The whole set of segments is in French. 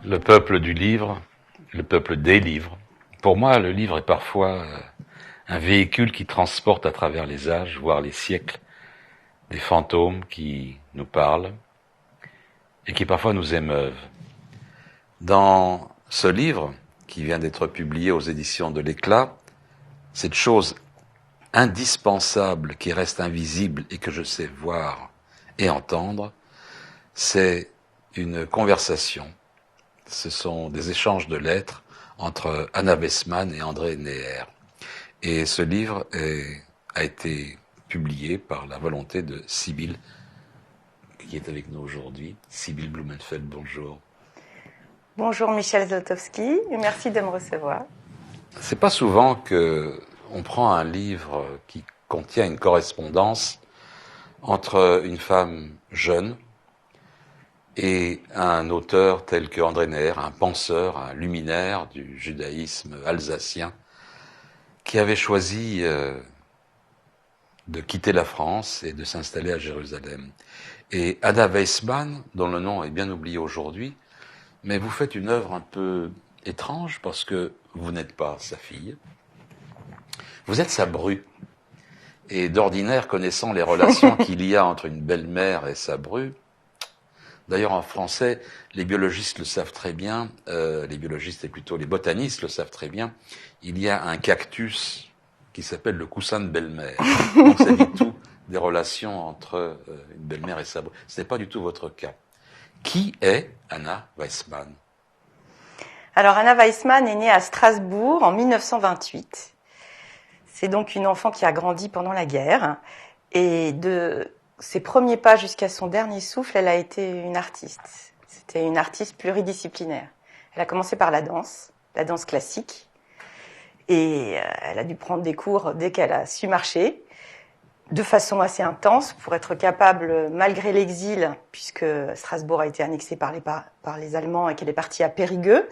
Le peuple du livre, le peuple des livres. Pour moi, le livre est parfois un véhicule qui transporte à travers les âges, voire les siècles, des fantômes qui nous parlent et qui parfois nous émeuvent. Dans ce livre, qui vient d'être publié aux éditions de l'Éclat, cette chose indispensable qui reste invisible et que je sais voir et entendre, c'est une conversation. Ce sont des échanges de lettres entre Anna Weissmann et André Neher. Et ce livre a été publié par la volonté de Sibylle, qui est avec nous aujourd'hui. Sibylle Blumenfeld, bonjour. Bonjour Michel Zlotowski, et merci de me recevoir. C'est pas souvent que on prend un livre qui contient une correspondance entre une femme jeune et un auteur tel que André Neher, un penseur, un luminaire du judaïsme alsacien, qui avait choisi de quitter la France et de s'installer à Jérusalem. Et Anna Weissmann, dont le nom est bien oublié aujourd'hui, mais vous faites une œuvre un peu étrange parce que vous n'êtes pas sa fille, vous êtes sa bru. Et d'ordinaire, connaissant les relations qu'il y a entre une belle-mère et sa bru, d'ailleurs en français, les biologistes le savent très bien, les biologistes et plutôt les botanistes le savent très bien, il y a un cactus qui s'appelle le coussin de belle-mère. Donc c'est du tout des relations entre une belle-mère et sa bru. Ce n'est pas du tout votre cas. Qui est Anna Weissmann ? Alors Anna Weissmann est née à Strasbourg en 1928. C'est donc une enfant qui a grandi pendant la guerre. Et de ses premiers pas jusqu'à son dernier souffle, elle a été une artiste. C'était une artiste pluridisciplinaire. Elle a commencé par la danse classique. Et elle a dû prendre des cours dès qu'elle a su marcher, de façon assez intense pour être capable, malgré l'exil, puisque Strasbourg a été annexée par les Allemands et qu'elle est partie à Périgueux,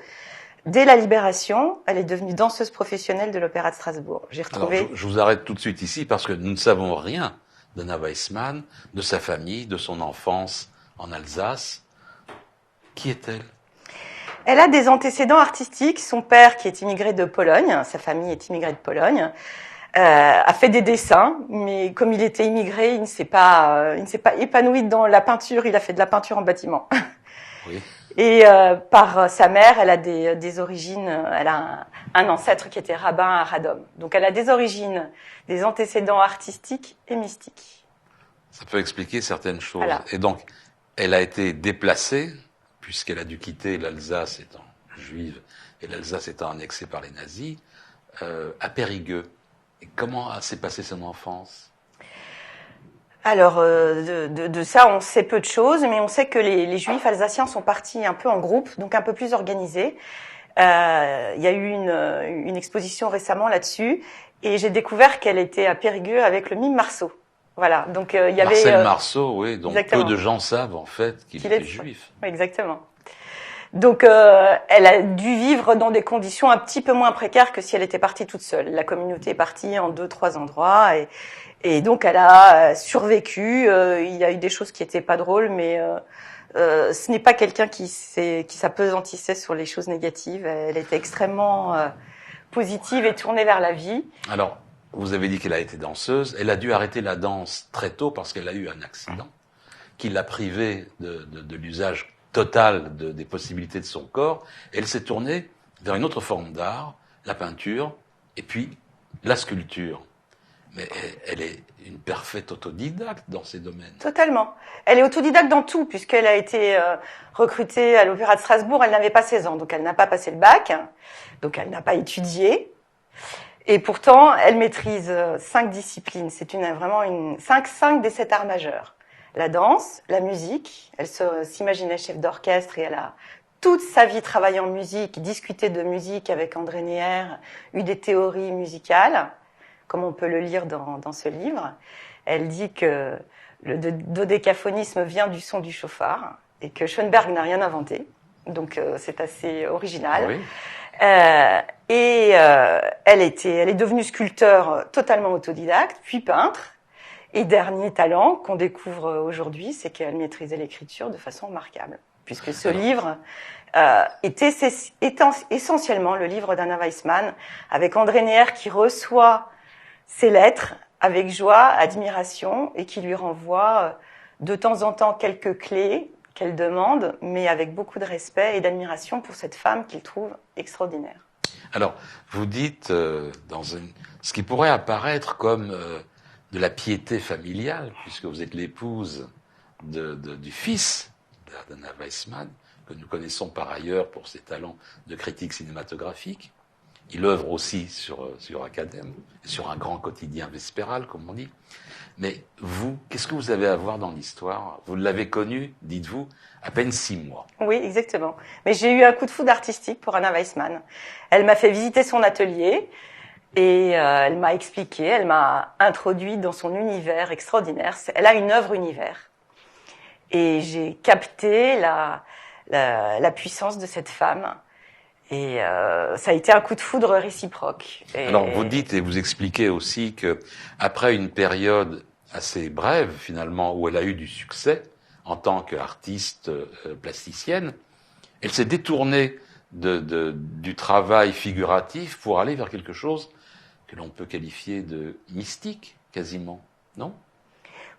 dès la Libération, elle est devenue danseuse professionnelle de l'Opéra de Strasbourg. J'ai retrouvé... Alors, je vous arrête tout de suite ici parce que nous ne savons rien d'Anna Weissmann, de sa famille, de son enfance en Alsace. Qui est-elle ? Elle a des antécédents artistiques. Son père, qui est immigré de Pologne, sa famille est immigrée de Pologne, a fait des dessins, mais comme il était immigré, il ne s'est pas épanoui dans la peinture. Il a fait de la peinture en bâtiment. Oui. Et par sa mère, elle a des origines. Elle a un ancêtre qui était rabbin à Radom. Donc, elle a des origines, des antécédents artistiques et mystiques. Ça peut expliquer certaines choses. Voilà. Et donc, elle a été déplacée, puisqu'elle a dû quitter l'Alsace étant juive et l'Alsace étant annexée par les nazis, à Périgueux. Et comment s'est passée son enfance ? Alors, de ça, on sait peu de choses, mais on sait que les Juifs alsaciens sont partis un peu en groupe, donc un peu plus organisés. Il y a eu une exposition récemment là-dessus, et j'ai découvert qu'elle était à Périgueux avec le mime Marceau. Voilà, donc il y avait... Marcel Marceau, oui, donc exactement. Peu de gens savent en fait qu'il était juif. Oui, exactement. Donc, elle a dû vivre dans des conditions un petit peu moins précaires que si elle était partie toute seule. La communauté est partie en 2-3 endroits et donc elle a survécu. Il y a eu des choses qui étaient pas drôles, mais ce n'est pas quelqu'un qui s'apesantissait sur les choses négatives. Elle était extrêmement positive et tournée vers la vie. Alors, vous avez dit qu'elle a été danseuse. Elle a dû arrêter la danse très tôt parce qu'elle a eu un accident qui l'a privée de l'usage total des possibilités de son corps. Elle s'est tournée vers une autre forme d'art, la peinture, et puis la sculpture. Mais elle est une parfaite autodidacte dans ces domaines. Totalement. Elle est autodidacte dans tout, puisqu'elle a été recrutée à l'Opéra de Strasbourg. Elle n'avait pas 16 ans, donc elle n'a pas passé le bac, donc elle n'a pas étudié. Et pourtant, elle maîtrise 5 disciplines. C'est vraiment 5 des 7 arts majeurs. La danse, la musique. Elle s'imaginait chef d'orchestre et elle a toute sa vie travaillé en musique, discuté de musique avec André Neher, eu des théories musicales, comme on peut le lire dans ce livre. Elle dit que le dodécaphonisme vient du son du chauffard et que Schoenberg n'a rien inventé. Donc c'est assez original. Oui. Elle est devenue sculpteur totalement autodidacte, puis peintre. Et dernier talent qu'on découvre aujourd'hui, c'est qu'elle maîtrisait l'écriture de façon remarquable, puisque ce livre était essentiellement le livre d'Anna Weissmann, avec André Neher qui reçoit ses lettres avec joie, admiration, et qui lui renvoie de temps en temps quelques clés qu'elle demande, mais avec beaucoup de respect et d'admiration pour cette femme qu'il trouve extraordinaire. Alors, vous dites, ce qui pourrait apparaître comme de la piété familiale, puisque vous êtes l'épouse du fils d'Anna Weissmann, que nous connaissons par ailleurs pour ses talents de critique cinématographique. Il œuvre aussi sur Academ, sur un grand quotidien vespéral, comme on dit. Mais vous, qu'est-ce que vous avez à voir dans l'histoire? Vous l'avez connue, dites-vous, à peine 6 mois. Oui, exactement. Mais j'ai eu un coup de foudre artistique pour Anna Weissmann. Elle m'a fait visiter son atelier et elle m'a expliqué, elle m'a introduit dans son univers extraordinaire. Elle a une œuvre univers. Et j'ai capté la puissance de cette femme. Et ça a été un coup de foudre réciproque. Et... Alors, vous dites et vous expliquez aussi que après une période assez brève, finalement, où elle a eu du succès en tant qu'artiste plasticienne, elle s'est détournée du travail figuratif pour aller vers quelque chose que l'on peut qualifier de mystique, quasiment, non?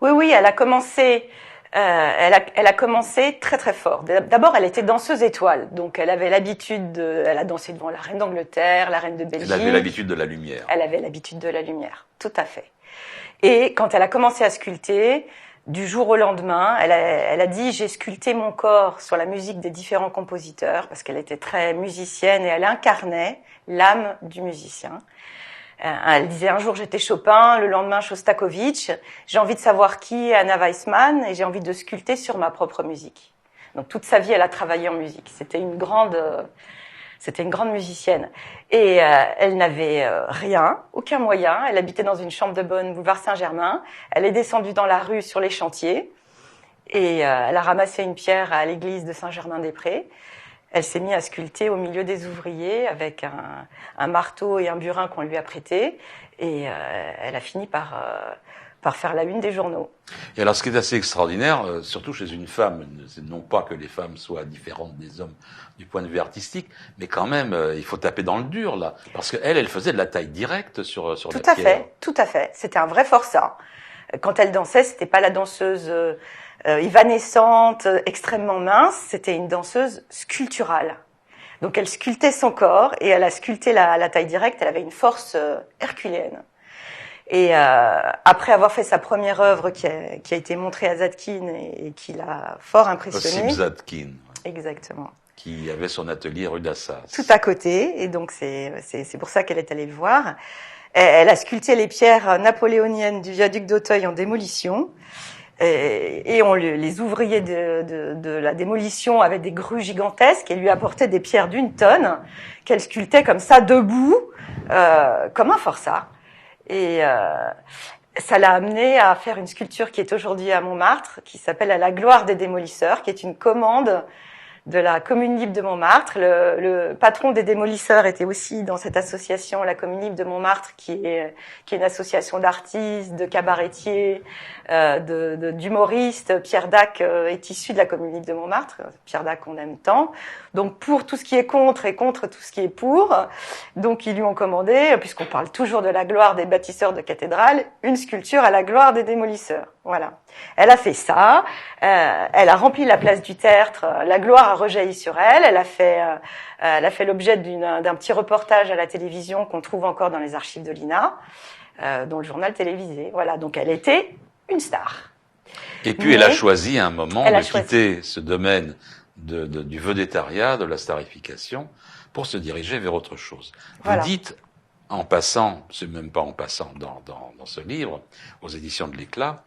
Oui, elle a commencé... elle a commencé très très fort. D'abord, elle était danseuse étoile, donc elle avait l'habitude elle a dansé devant la reine d'Angleterre, la reine de Belgique. Elle avait l'habitude de la lumière. Elle avait l'habitude de la lumière, tout à fait. Et quand elle a commencé à sculpter, du jour au lendemain, elle a dit j'ai sculpté mon corps sur la musique des différents compositeurs parce qu'elle était très musicienne et elle incarnait l'âme du musicien. Elle disait un jour j'étais Chopin, le lendemain Shostakovich. J'ai envie de savoir qui est Anna Weissmann et j'ai envie de sculpter sur ma propre musique. Donc toute sa vie, elle a travaillé en musique. C'était une grande musicienne. Et elle n'avait rien, aucun moyen. Elle habitait dans une chambre de bonne, boulevard Saint-Germain. Elle est descendue dans la rue sur les chantiers et elle a ramassé une pierre à l'église de Saint-Germain-des-Prés. Elle s'est mise à sculpter au milieu des ouvriers avec un marteau et un burin qu'on lui a prêté. Et elle a fini par faire la une des journaux. Et alors, ce qui est assez extraordinaire, surtout chez une femme, c'est non pas que les femmes soient différentes des hommes du point de vue artistique, mais quand même, il faut taper dans le dur, là. Parce qu'elle faisait de la taille directe sur la pierre. Tout à fait. C'était un vrai forçat. Quand elle dansait, c'était pas la danseuse évanescente, extrêmement mince, c'était une danseuse sculpturale. Donc elle sculptait son corps et elle a sculpté la taille directe, elle avait une force herculéenne. Et après avoir fait sa première œuvre qui a été montrée à Zadkine et qui l'a fort impressionné. Ossip Zadkine. Exactement. Qui avait son atelier rue d'Assas. Tout à côté, et donc c'est pour ça qu'elle est allée le voir. Elle a sculpté les pierres napoléoniennes du viaduc d'Auteuil en démolition. Et les ouvriers de la démolition avaient des grues gigantesques et lui apportaient des pierres d'1 tonne qu'elle sculptait comme ça, debout, comme un forçat. Et ça l'a amené à faire une sculpture qui est aujourd'hui à Montmartre, qui s'appelle « À la gloire des démolisseurs », qui est une commande de la Commune Libre de Montmartre. Le patron des démolisseurs était aussi dans cette association, la Commune Libre de Montmartre, qui est une association d'artistes, de cabaretiers, d'humoristes. Pierre Dac est issu de la Commune Libre de Montmartre. Pierre Dac, on aime tant. Donc, pour tout ce qui est contre et contre tout ce qui est pour. Donc, ils lui ont commandé, puisqu'on parle toujours de la gloire des bâtisseurs de cathédrales, une sculpture à la gloire des démolisseurs. Voilà. Elle a fait ça. Elle a rempli la place du Tertre. La gloire a rejailli sur elle. Elle a fait l'objet d'un petit reportage à la télévision qu'on trouve encore dans les archives de l'INA, dans le journal télévisé. Voilà. Donc, elle était une star. Et puis, elle a choisi à un moment de quitter ce domaine du vedettariat, de la starification, pour se diriger vers autre chose. Vous dites, en passant, c'est même pas en passant dans ce livre, aux éditions de l'Éclat,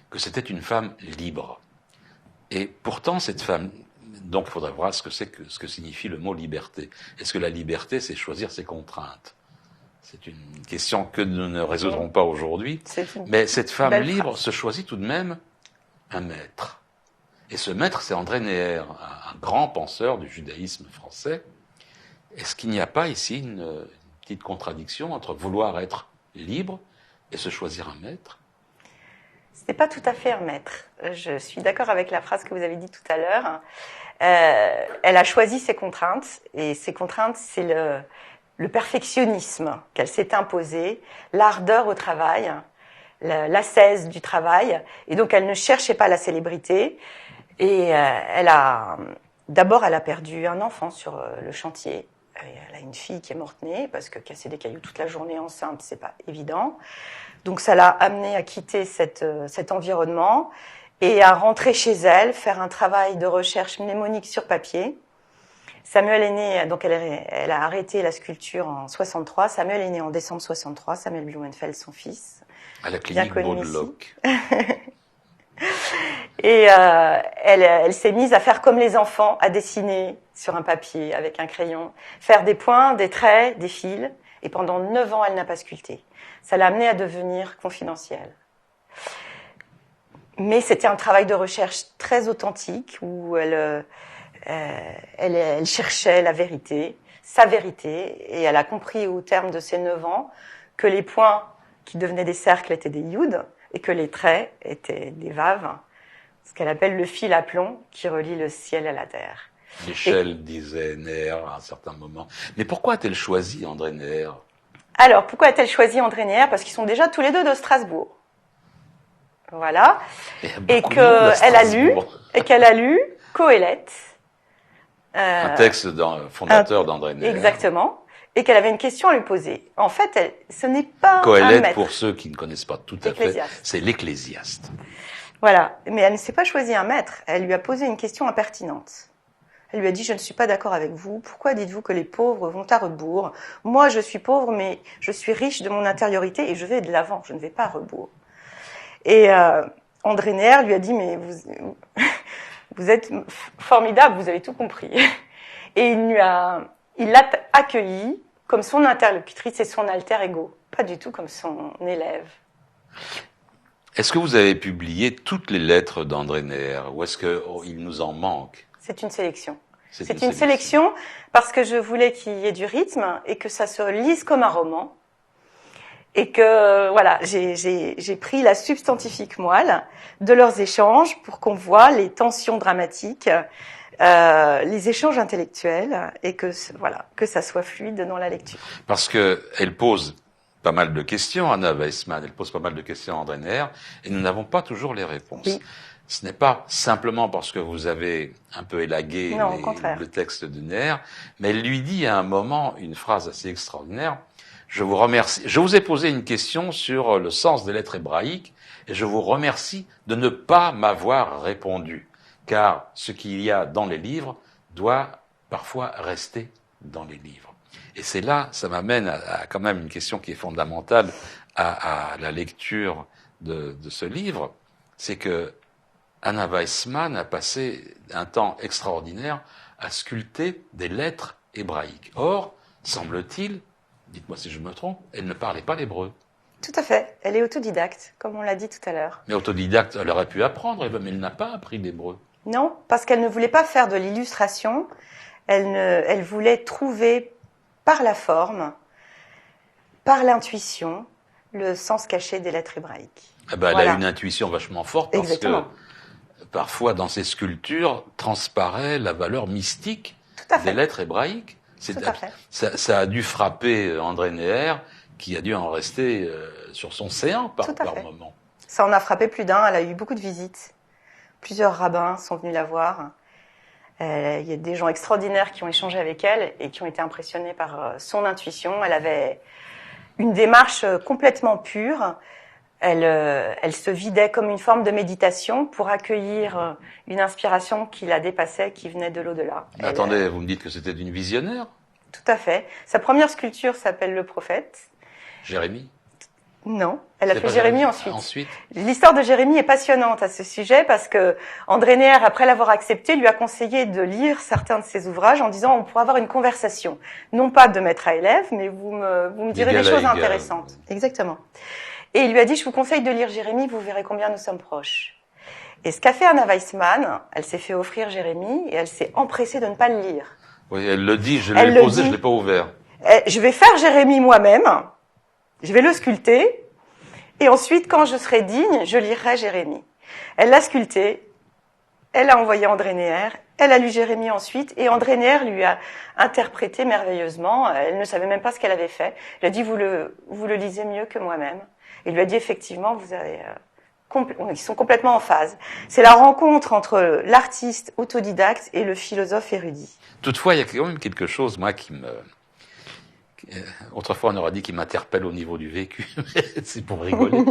que c'était une femme libre. Et pourtant, cette femme, donc il faudrait voir ce que signifie le mot liberté. Est-ce que la liberté, c'est choisir ses contraintes? C'est une question que nous ne résoudrons pas aujourd'hui. Mais cette femme libre se choisit tout de même un maître. Et ce maître, c'est André Neher, un grand penseur du judaïsme français. Est-ce qu'il n'y a pas ici une petite contradiction entre vouloir être libre et se choisir un maître? n'est pas tout à fait un maître. Je suis d'accord avec la phrase que vous avez dit tout à l'heure. Elle a choisi ses contraintes, et ses contraintes, c'est le perfectionnisme qu'elle s'est imposé, l'ardeur au travail, l'ascèse du travail, et donc elle ne cherchait pas la célébrité, et d'abord elle a perdu un enfant sur le chantier. Elle a une fille qui est morte-née, parce que casser des cailloux toute la journée enceinte, c'est pas évident. Donc ça l'a amenée à quitter cet environnement et à rentrer chez elle, faire un travail de recherche mnémonique sur papier. Samuel est né, donc elle a arrêté la sculpture en 63. Samuel est né en décembre 63. Samuel Blumenfeld, son fils. À la clinique Baudeloc. Et elle s'est mise à faire comme les enfants, à dessiner sur un papier avec un crayon, faire des points, des traits, des fils. Et pendant 9 ans, elle n'a pas sculpté. Ça l'a amenée à devenir confidentielle. Mais c'était un travail de recherche très authentique où elle cherchait la vérité, sa vérité, et elle a compris au terme de ses 9 ans que les points qui devenaient des cercles étaient des yuds et que les traits étaient des vaves, ce qu'elle appelle le fil à plomb qui relie le ciel à la terre. Michel disait Neher à un certain moment. Mais pourquoi a-t-elle choisi André Neher? Alors, pourquoi a-t-elle choisi André Neher? Parce qu'ils sont déjà tous les deux de Strasbourg. Voilà. Et qu'elle a lu Coëlette. Un texte fondateur d'André Neher. Exactement. Et qu'elle avait une question à lui poser. En fait, ce n'est pas Coëlette, un maître. pour ceux qui ne connaissent pas tout à fait, c'est l'Ecclésiaste. Voilà. Mais elle ne s'est pas choisi un maître. Elle lui a posé une question impertinente. Elle lui a dit, je ne suis pas d'accord avec vous. Pourquoi dites-vous que les pauvres vont à rebours? Moi, je suis pauvre, mais je suis riche de mon intériorité et je vais de l'avant. Je ne vais pas à rebours. Et André Neher lui a dit, mais vous êtes formidable, vous avez tout compris. Et il l'a accueilli comme son interlocutrice et son alter ego, pas du tout comme son élève. Est-ce que vous avez publié toutes les lettres d'André Neher ou est-ce qu'il nous en manque? C'est une sélection. C'est une sélection parce que je voulais qu'il y ait du rythme et que ça se lise comme un roman. Et que, voilà, j'ai pris la substantifique moelle de leurs échanges pour qu'on voit les tensions dramatiques, les échanges intellectuels et que ça soit fluide dans la lecture. Parce que elle pose pas mal de questions, Anna Weissmann, elle pose pas mal de questions à André Neher et nous n'avons pas toujours les réponses. Oui. Ce n'est pas simplement parce que vous avez un peu élagué le texte de Neher, mais elle lui dit à un moment une phrase assez extraordinaire. Je vous remercie. Je vous ai posé une question sur le sens des lettres hébraïques et je vous remercie de ne pas m'avoir répondu, car ce qu'il y a dans les livres doit parfois rester dans les livres. Et c'est là, ça m'amène à quand même une question qui est fondamentale à la lecture de ce livre, c'est que Anna Weissmann a passé un temps extraordinaire à sculpter des lettres hébraïques. Or, semble-t-il, dites-moi si je me trompe, elle ne parlait pas l'hébreu. Tout à fait. Elle est autodidacte, comme on l'a dit tout à l'heure. Mais autodidacte, elle aurait pu apprendre, mais elle n'a pas appris l'hébreu. Non, parce qu'elle ne voulait pas faire de l'illustration. Elle voulait trouver par la forme, par l'intuition, le sens caché des lettres hébraïques. Elle a une intuition vachement forte parce que parfois dans ses sculptures transparaît la valeur mystique des lettres hébraïques. Ça a dû frapper André Neher, qui a dû en rester sur son séant par moment. Ça en a frappé plus d'un, elle a eu beaucoup de visites. Plusieurs rabbins sont venus la voir. Il y a des gens extraordinaires qui ont échangé avec elle et qui ont été impressionnés par son intuition. Elle avait une démarche complètement pure. Elle se vidait comme une forme de méditation pour accueillir une inspiration qui la dépassait, qui venait de l'au-delà. Attendez, vous me dites que c'était une visionnaire? Tout à fait. Sa première sculpture s'appelle Le Prophète. Jérémie? Non, elle a fait Jérémie ensuite. L'histoire de Jérémie est passionnante à ce sujet parce que André Neher, après l'avoir accepté, lui a conseillé de lire certains de ses ouvrages en disant on pourra avoir une conversation. Non pas de maître à élève, mais vous me direz des choses intéressantes. Exactement. Et il lui a dit, je vous conseille de lire Jérémie, vous verrez combien nous sommes proches. Et ce qu'a fait Anna Weissmann, elle s'est fait offrir Jérémie et elle s'est empressée de ne pas le lire. Oui, elle le dit, je l'ai posé, je l'ai pas ouvert. Je vais faire Jérémie moi-même, je vais le sculpter Et ensuite, quand je serai digne, je lirai Jérémie. Elle l'a sculpté, elle a envoyé André Neher, elle a lu Jérémie ensuite, et André Neher lui a interprété merveilleusement. Elle ne savait même pas ce qu'elle avait fait. Elle a dit, vous le lisez mieux que moi-même. Il lui a dit, effectivement, vous avez, ils sont complètement en phase. C'est la rencontre entre l'artiste autodidacte et le philosophe érudit. Toutefois, il y a quand même quelque chose, moi, autrefois, on aurait dit qu'il m'interpelle au niveau du vécu, c'est pour rigoler.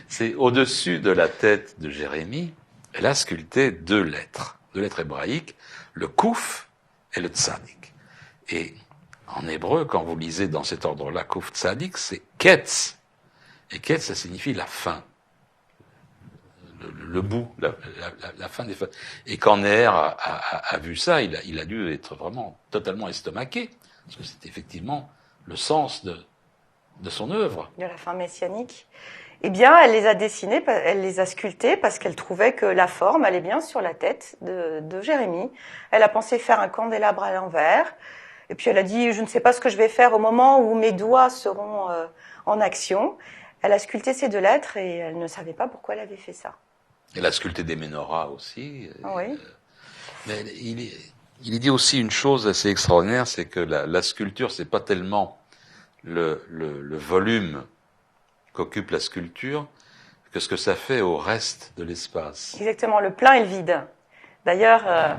C'est au-dessus de la tête de Jérémie, elle a sculpté deux lettres hébraïques, le Kouf et le Tzadik. Et en hébreu, quand vous lisez dans cet ordre-là, Kouf Tzadik, c'est Ketz. Et Ketz, ça signifie la fin. Le bout, la fin des fins. Et quand Neher a vu ça, il a dû être vraiment totalement estomaqué, parce que c'est effectivement le sens de son œuvre. De la fin messianique. Eh bien, elle les a dessinés, elle les a sculptés parce qu'elle trouvait que la forme allait bien sur la tête de Jérémie. Elle a pensé faire un candélabre à l'envers. Et puis elle a dit, je ne sais pas ce que je vais faire au moment où mes doigts seront en action. Elle a sculpté ces deux lettres et elle ne savait pas pourquoi elle avait fait ça. Elle a sculpté des menorahs aussi. Oui. Mais il dit aussi une chose assez extraordinaire, c'est que la sculpture, c'est pas tellement le volume qu'occupe la sculpture que ce que ça fait au reste de l'espace. Exactement, le plein et le vide. D'ailleurs,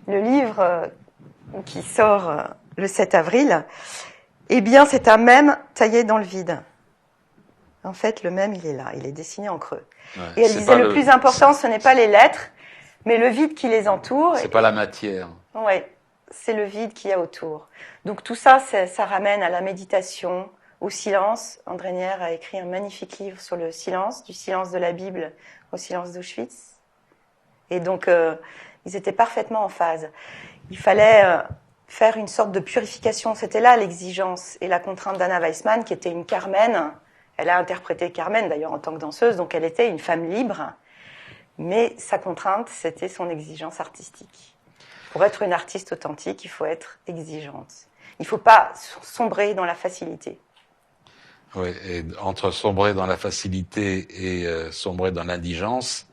le livre qui sort le 7 avril, eh bien, c'est un mème taillé dans le vide. En fait, le mème, il est là, il est dessiné en creux. Ouais, et elle disait, le plus important, ce n'est pas les lettres, mais le vide qui les entoure. C'est pas la matière. Oui, c'est le vide qu'il y a autour. Donc tout ça, ça ramène à la méditation, au silence. André Neher a écrit un magnifique livre sur le silence, du silence de la Bible au silence d'Auschwitz. Et donc, ils étaient parfaitement en phase. Il fallait faire une sorte de purification. C'était là l'exigence et la contrainte d'Anna Weissmann, qui était une Carmen. Elle a interprété Carmen, d'ailleurs, en tant que danseuse, donc elle était une femme libre. Mais sa contrainte, c'était son exigence artistique. Pour être une artiste authentique, il faut être exigeante. Il ne faut pas sombrer dans la facilité. Oui, et entre sombrer dans la facilité et sombrer dans l'indigence,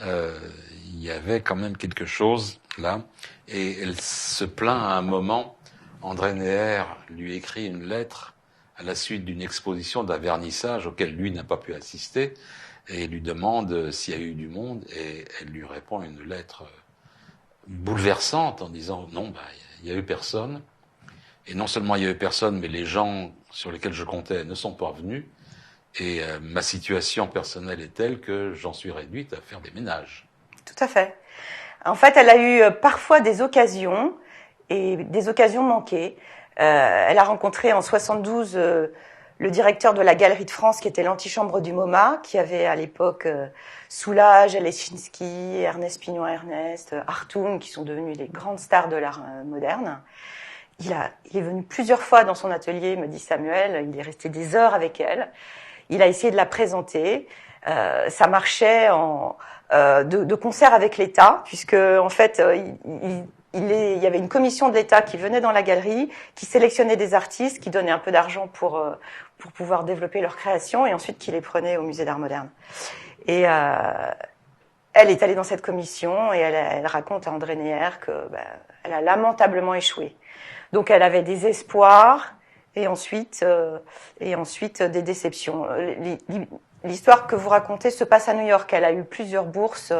il y avait quand même quelque chose là. Et elle se plaint à un moment. André Neher lui écrit une lettre à la suite d'une exposition, d'un vernissage auquel lui n'a pas pu assister, et lui demande s'il y a eu du monde, et elle lui répond une lettre bouleversante en disant non, il y a eu personne. Et non seulement il y a eu personne, mais les gens sur lesquels je comptais ne sont pas venus. Et ma situation personnelle est telle que j'en suis réduite à faire des ménages. Tout à fait. En fait, elle a eu parfois des occasions, et des occasions manquées. Elle a rencontré en 72 le directeur de la Galerie de France, qui était l'antichambre du MoMA, qui avait à l'époque Soulages, Leschinski, Ernest Pignon-Ernest, Hartung, qui sont devenus les grandes stars de l'art moderne. Il est venu plusieurs fois dans son atelier, me dit Samuel, il est resté des heures avec elle. Il a essayé de la présenter. Ça marchait de concert avec l'État, puisque en fait, il y avait une commission de l'État qui venait dans la galerie, qui sélectionnait des artistes, qui donnait un peu d'argent pour pouvoir développer leur création, et ensuite qui les prenait au musée d'art moderne. Et elle est allée dans cette commission, et elle raconte à André Neher que elle a lamentablement échoué. Donc elle avait des espoirs et ensuite des déceptions. L'histoire que vous racontez se passe à New York. Elle a eu plusieurs bourses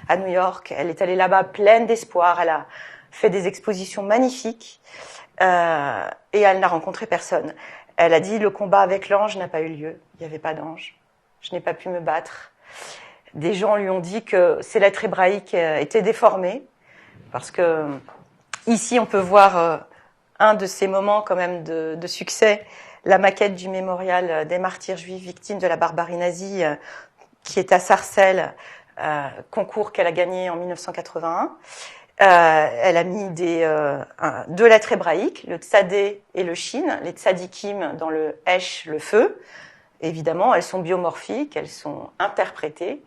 à New York. Elle est allée là-bas pleine d'espoir. Elle a fait des expositions magnifiques et elle n'a rencontré personne. Elle a dit, le combat avec l'ange n'a pas eu lieu. Il n'y avait pas d'ange. Je n'ai pas pu me battre. Des gens lui ont dit que ses lettres hébraïques étaient déformées, parce que ici on peut voir un de ces moments quand même de succès, la maquette du mémorial des martyrs juifs victimes de la barbarie nazie, qui est à Sarcelles, concours qu'elle a gagné en 1981. Elle a mis deux lettres hébraïques, le tzadé et le shin, les tzadikim dans le esh, le feu. Évidemment, elles sont biomorphiques, elles sont interprétées.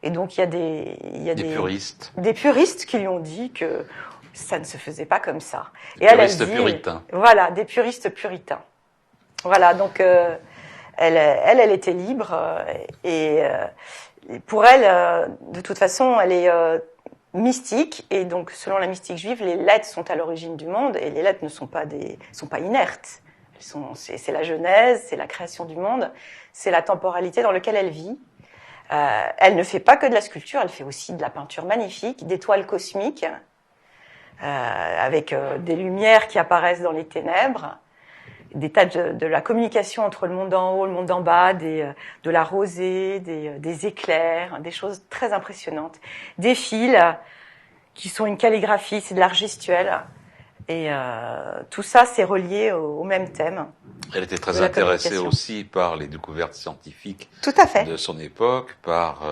Et donc, il y a des puristes qui lui ont dit que ça ne se faisait pas comme ça. Des puristes puritains. Voilà, des puristes puritains. Voilà, donc Elle était libre et pour elle, de toute façon, elle est mystique et donc selon la mystique juive, les lettres sont à l'origine du monde et les lettres ne sont pas inertes. C'est la genèse, c'est la création du monde, c'est la temporalité dans laquelle elle vit. Elle ne fait pas que de la sculpture, elle fait aussi de la peinture magnifique, d'étoiles cosmiques, avec des lumières qui apparaissent dans les ténèbres, des tas de la communication entre le monde en haut, le monde en bas, de la rosée, des éclairs, des choses très impressionnantes, des fils qui sont une calligraphie, c'est de l'art gestuel. Et tout ça, c'est relié au même thème. Elle était très intéressée aussi par les découvertes scientifiques Tout à fait. de son époque, par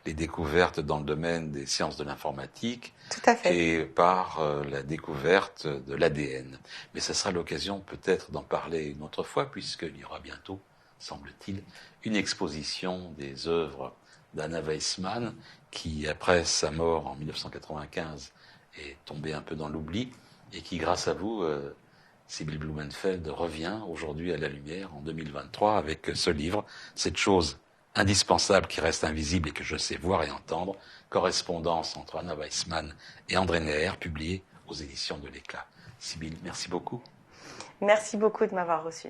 les découvertes dans le domaine des sciences de l'informatique. Tout à fait. Et par la découverte de l'ADN. Mais ce sera l'occasion peut-être d'en parler une autre fois, puisqu'il y aura bientôt, semble-t-il, une exposition des œuvres d'Anna Weissmann, qui, après sa mort en 1995, est tombée un peu dans l'oubli, et qui, grâce à vous, Sybil Blumenfeld, revient aujourd'hui à la lumière en 2023 avec ce livre, cette chose indispensable qui reste invisible et que je sais voir et entendre, Correspondance entre Anna Weissmann et André Neher, publié aux éditions de l'Éclat. Sybil, merci beaucoup. Merci beaucoup de m'avoir reçu.